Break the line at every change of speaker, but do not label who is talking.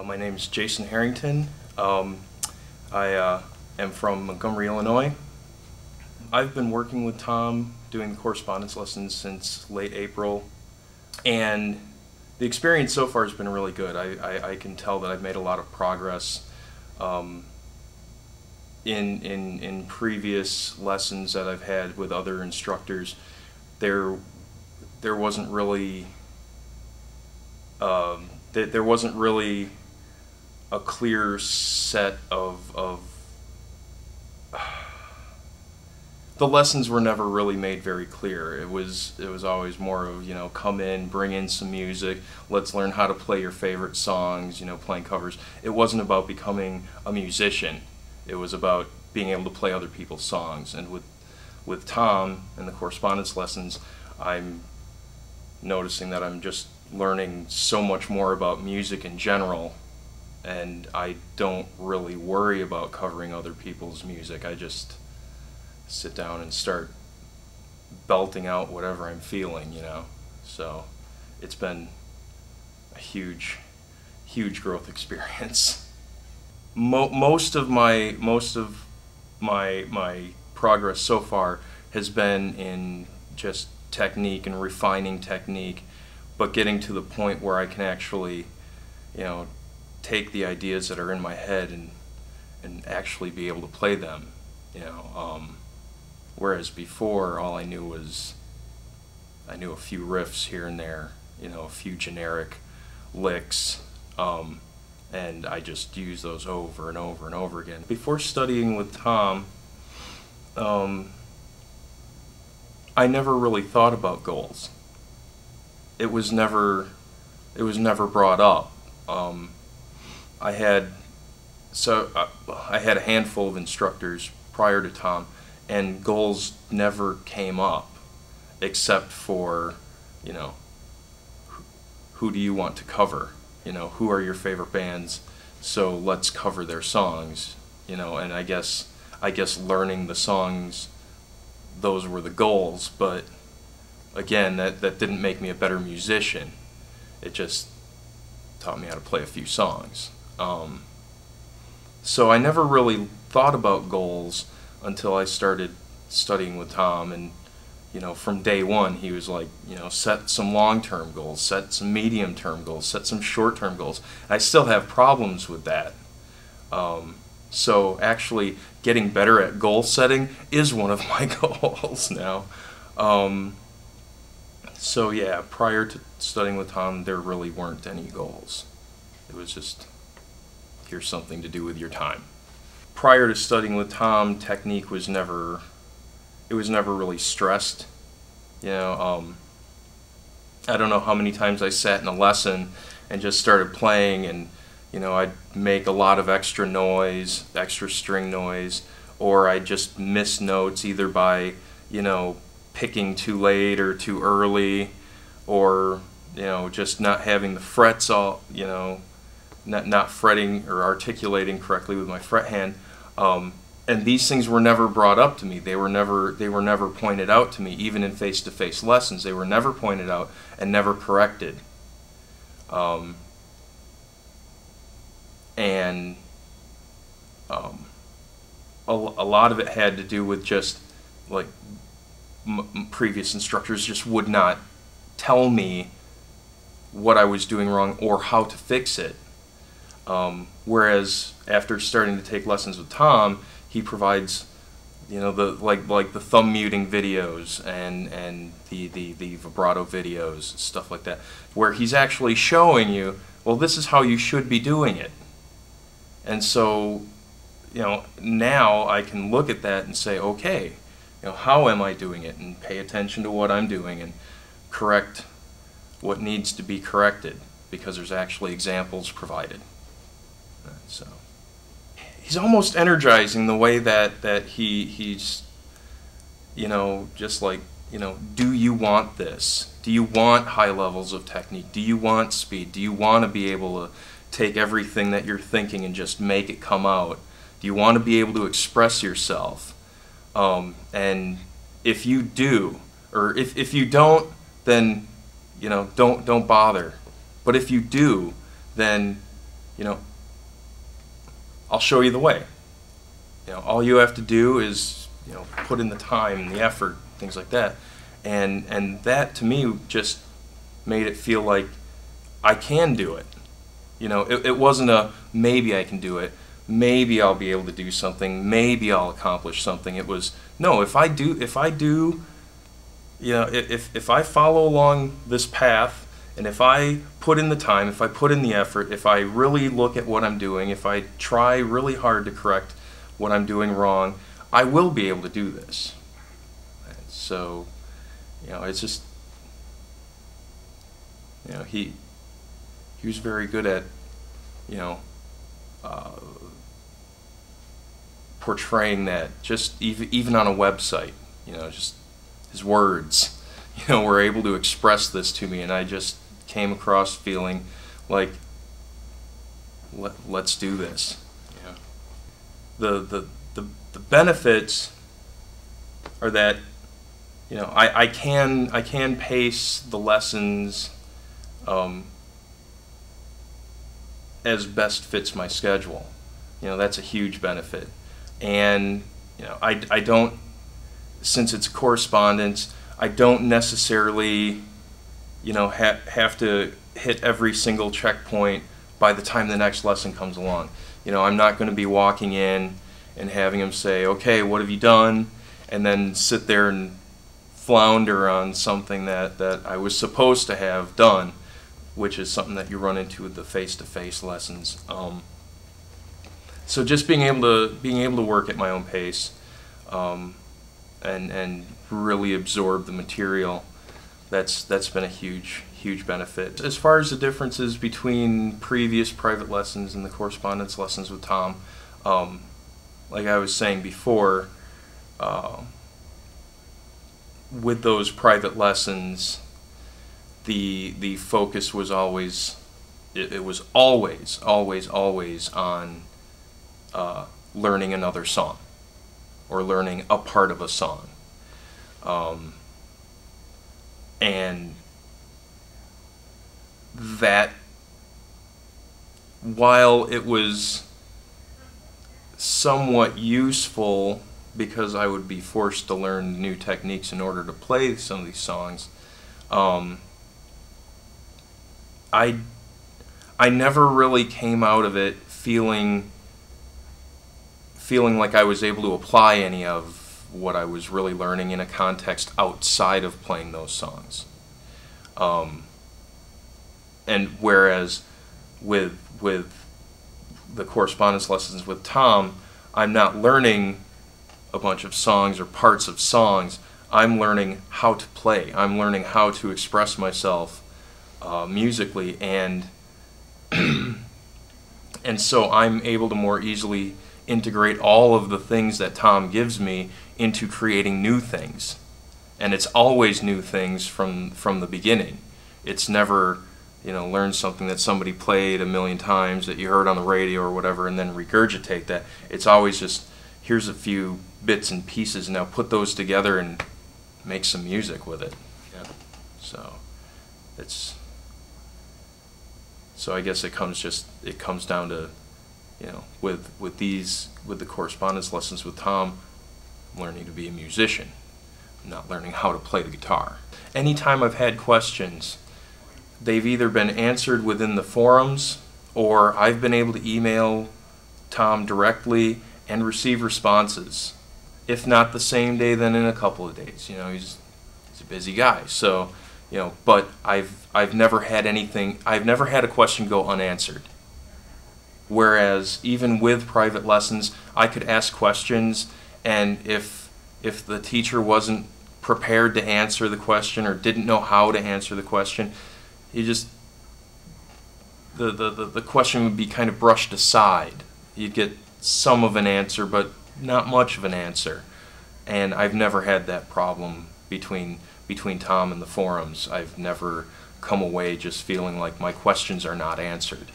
My name is Jason Harrington. I am from Montgomery, Illinois. I've been working with Tom doing the correspondence lessons since late April, and the experience so far has been really good. I can tell that I've made a lot of progress. In previous lessons that I've had with other instructors, there wasn't really a clear set of the lessons were never really made very clear. It was always more of, come in, bring in some music, let's learn how to play your favorite songs, playing covers. It wasn't about becoming a musician. It was about being able to play other people's songs. And with Tom and the correspondence lessons, I'm noticing that I'm just learning so much more about music in general, and I don't really worry about covering other people's music. I just sit down and start belting out whatever I'm feeling, So it's been a huge growth experience. Most of my progress so far has been in just technique and refining technique, but getting to the point where I can actually, take the ideas that are in my head and actually be able to play them, whereas before all I knew was a few riffs here and there, a few generic licks, and I just use those over and over and over again. Before studying with Tom, I never really thought about goals. It was never brought up. I had a handful of instructors prior to Tom, and goals never came up, except for, who do you want to cover? Who are your favorite bands? So let's cover their songs. And I guess learning the songs, those were the goals. But again, that didn't make me a better musician. It just taught me how to play a few songs. So I never really thought about goals until I started studying with Tom, and from day one he was like, set some long-term goals, set some medium-term goals, set some short-term goals. I still have problems with that. So actually getting better at goal setting is one of my goals now. So yeah, prior to studying with Tom, there really weren't any goals. It was just, here's something to do with your time. Prior to studying with Tom, technique was never really stressed. I don't know how many times I sat in a lesson and just started playing, and I'd make a lot of extra noise, extra string noise, or I'd just miss notes either by picking too late or too early, or just not having the frets all, not fretting or articulating correctly with my fret hand. And these things were never brought up to me. They were never pointed out to me, even in face-to-face lessons. They were never pointed out and never corrected. And a lot of it had to do with just like previous instructors just would not tell me what I was doing wrong or how to fix it. Whereas after starting to take lessons with Tom, he provides, the thumb muting videos and the vibrato videos, stuff like that, where he's actually showing you, well, this is how you should be doing it. And so, now I can look at that and say, okay, how am I doing it, and pay attention to what I'm doing and correct what needs to be corrected, because there's actually examples provided. So he's almost energizing the way that he's just like, do you want this? Do you want high levels of technique? Do you want speed? Do you want to be able to take everything that you're thinking and just make it come out? Do you want to be able to express yourself? And if you do, or if you don't, then don't bother. But if you do, then you know, I'll show you the way. You know, all you have to do is, you know, put in the time and the effort, things like that. And that to me just made it feel like I can do it. You know, it wasn't a maybe I can do it, maybe I'll be able to do something, maybe I'll accomplish something. It was, no, if I do, you know, if I follow along this path, and if I put in the time, if I put in the effort, if I really look at what I'm doing, if I try really hard to correct what I'm doing wrong, I will be able to do this. And so, you know, it's just, you know, he was very good at, you know, portraying that, just even on a website, you know, just his words, you know, were able to express this to me, and I just came across feeling like, let's do this. You know, the benefits are that, you know, I can pace the lessons as best fits my schedule. You know, that's a huge benefit. And, you know, I don't, since it's correspondence, I don't necessarily, you know, have to hit every single checkpoint by the time the next lesson comes along. You know, I'm not going to be walking in and having him say, okay, what have you done? And then sit there and flounder on something that I was supposed to have done, which is something that you run into with the face-to-face lessons. So just being able to work at my own pace, and really absorb the material, that's been a huge benefit. As far as the differences between previous private lessons and the correspondence lessons with Tom, like I was saying before, with those private lessons, the focus was always, it was always on learning another song or learning a part of a song. And that, while it was somewhat useful because I would be forced to learn new techniques in order to play some of these songs, I never really came out of it feeling like I was able to apply any of what I was really learning in a context outside of playing those songs. And whereas with the correspondence lessons with Tom, I'm not learning a bunch of songs or parts of songs. I'm learning how to play. I'm learning how to express myself musically, and and so I'm able to more easily integrate all of the things that Tom gives me into creating new things. And it's always new things from the beginning. It's never, you know, learn something that somebody played a million times that you heard on the radio or whatever and then regurgitate that. It's always just, here's a few bits and pieces, now put those together and make some music with it. Yeah. So I guess it comes down to, you know, with the correspondence lessons with Tom, I'm learning to be a musician, I'm not learning how to play the guitar. Anytime I've had questions, they've either been answered within the forums, or I've been able to email Tom directly and receive responses. If not the same day, then in a couple of days. You know, he's a busy guy. So, you know, but I've never had a question go unanswered. Whereas even with private lessons, I could ask questions, and if the teacher wasn't prepared to answer the question or didn't know how to answer the question, the question would be kind of brushed aside. You'd get some of an answer, but not much of an answer. And I've never had that problem between Tom and the forums. I've never come away just feeling like my questions are not answered.